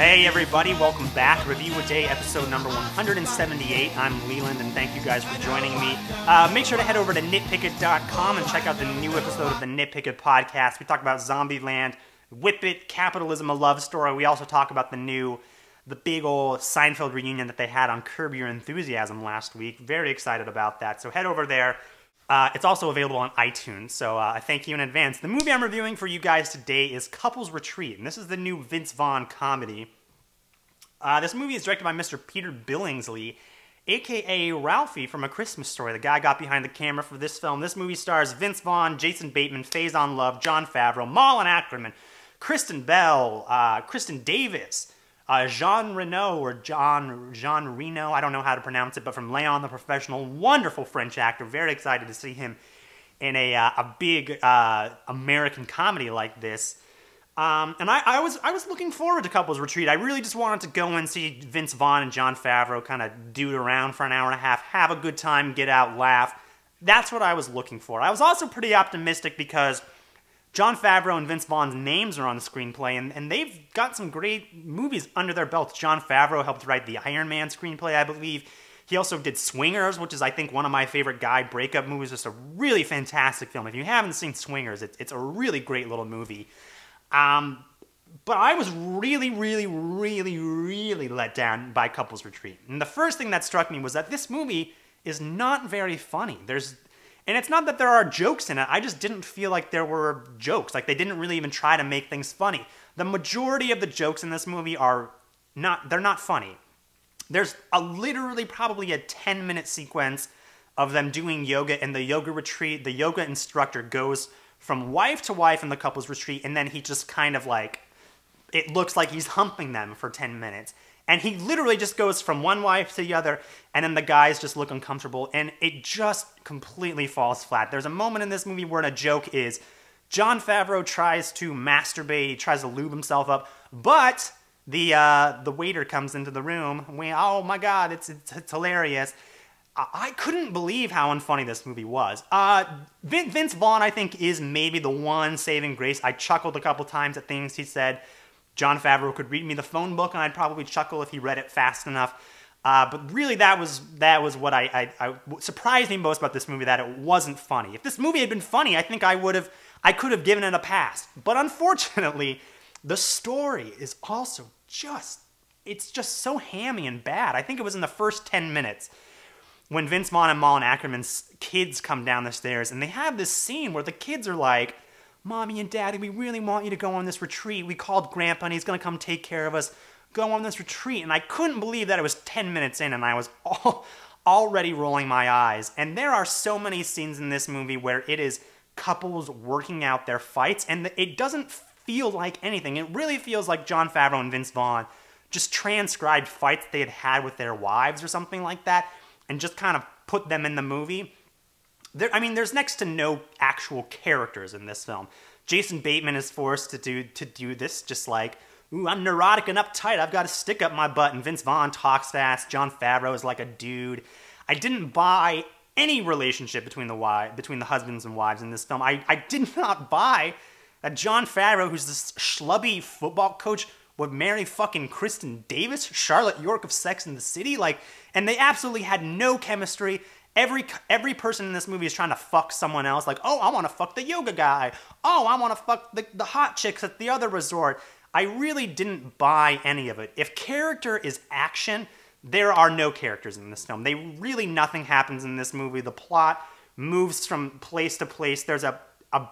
Hey everybody, welcome back. Review a Day, episode number 178. I'm Leland, and thank you guys for joining me. Make sure to head over to nitpickit.com and check out the new episode of the Nitpick It podcast. We talk about Zombieland, Whip It, Capitalism, A Love Story. We also talk about the big old Seinfeld reunion that they had on Curb Your Enthusiasm last week. Very excited about that, so head over there. It's also available on iTunes, so I thank you in advance. The movie I'm reviewing for you guys today is Couples Retreat, and this is the new Vince Vaughn comedy. This movie is directed by Mr. Peter Billingsley, a.k.a. Ralphie from A Christmas Story, the guy got behind the camera for this film. This movie stars Vince Vaughn, Jason Bateman, Faison Love, Jon Favreau, Malin Ackerman, Kristen Bell, Kristen Davis, Jean Reno, I don't know how to pronounce it, but from Léon the Professional, wonderful French actor. Very excited to see him in a big American comedy like this. And I was looking forward to Couples Retreat. I really just wanted to go and see Vince Vaughn and Jon Favreau kind of dude around for an hour and a half, have a good time, get out, laugh. That's what I was looking for. I was also pretty optimistic because Jon Favreau and Vince Vaughn's names are on the screenplay, and they've got some great movies under their belts. Jon Favreau helped write the Iron Man screenplay, I believe. He also did Swingers, which is, I think, one of my favorite guy breakup movies. Just a really fantastic film. If you haven't seen Swingers, it's a really great little movie. But I was really let down by Couples Retreat. And the first thing that struck me was that this movie is not very funny. And it's not that there are jokes in it, I just didn't feel like there were jokes. Like, they didn't really even try to make things funny. The majority of the jokes in this movie they're not funny. There's literally probably a 10-minute sequence of them doing yoga in the yoga retreat. The yoga instructor goes from wife to wife in the Couples Retreat, and then he just kind of like, it looks like he's humping them for 10 minutes. And he literally just goes from one wife to the other, and then the guys just look uncomfortable, and it just completely falls flat. There's a moment in this movie where a joke is Jon Favreau tries to masturbate, he tries to lube himself up, but the waiter comes into the room. Oh my God, it's hilarious. I couldn't believe how unfunny this movie was. Vince Vaughn, I think, is maybe the one saving grace. I chuckled a couple times at things he said. Jon Favreau could read me the phone book, and I'd probably chuckle if he read it fast enough. But really, that was what I surprised me most about this movie, that it wasn't funny. If this movie had been funny, I think I could have given it a pass. But unfortunately, the story is also it's just so hammy and bad. I think it was in the first 10 minutes when Vince Vaughn and Malin Ackerman's kids come down the stairs, and they have this scene where the kids are like, Mommy and Daddy, we really want you to go on this retreat. We called Grandpa, and he's going to come take care of us. Go on this retreat. And I couldn't believe that it was 10 minutes in, and I was already rolling my eyes. And there are so many scenes in this movie where it is couples working out their fights, and it doesn't feel like anything. It really feels like Jon Favreau and Vince Vaughn just transcribed fights they had had with their wives or something like that, and just kind of put them in the movie. There's next to no actual characters in this film. Jason Bateman is forced to do this, just like, ooh, I'm neurotic and uptight, I've got a stick up my butt, and Vince Vaughn talks fast, Jon Favreau is like a dude. I didn't buy any relationship between the husbands and wives in this film. I did not buy that Jon Favreau, who's this schlubby football coach, would marry fucking Kristen Davis, Charlotte York of Sex and the City, and they absolutely had no chemistry. Every person in this movie is trying to fuck someone else. Like, oh, I want to fuck the yoga guy. Oh, I want to fuck the hot chicks at the other resort. I really didn't buy any of it. If character is action, there are no characters in this film. Nothing happens in this movie. The plot moves from place to place. There's a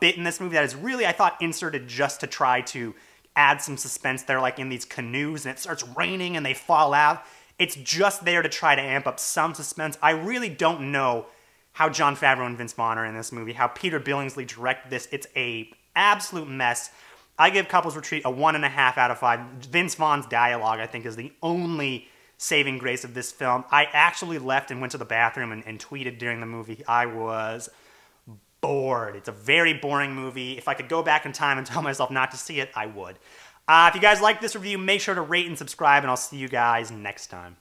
bit in this movie that is really, I thought, inserted just to try to add some suspense. They're like in these canoes, and it starts raining, and they fall out. It's just there to try to amp up some suspense. I really don't know how Jon Favreau and Vince Vaughn are in this movie, how Peter Billingsley directed this. It's a absolute mess. I give Couples Retreat a 1.5 out of 5. Vince Vaughn's dialogue, I think, is the only saving grace of this film. I actually left and went to the bathroom and tweeted during the movie. I was bored. It's a very boring movie. If I could go back in time and tell myself not to see it, I would. If you guys like this review, make sure to rate and subscribe, and I'll see you guys next time.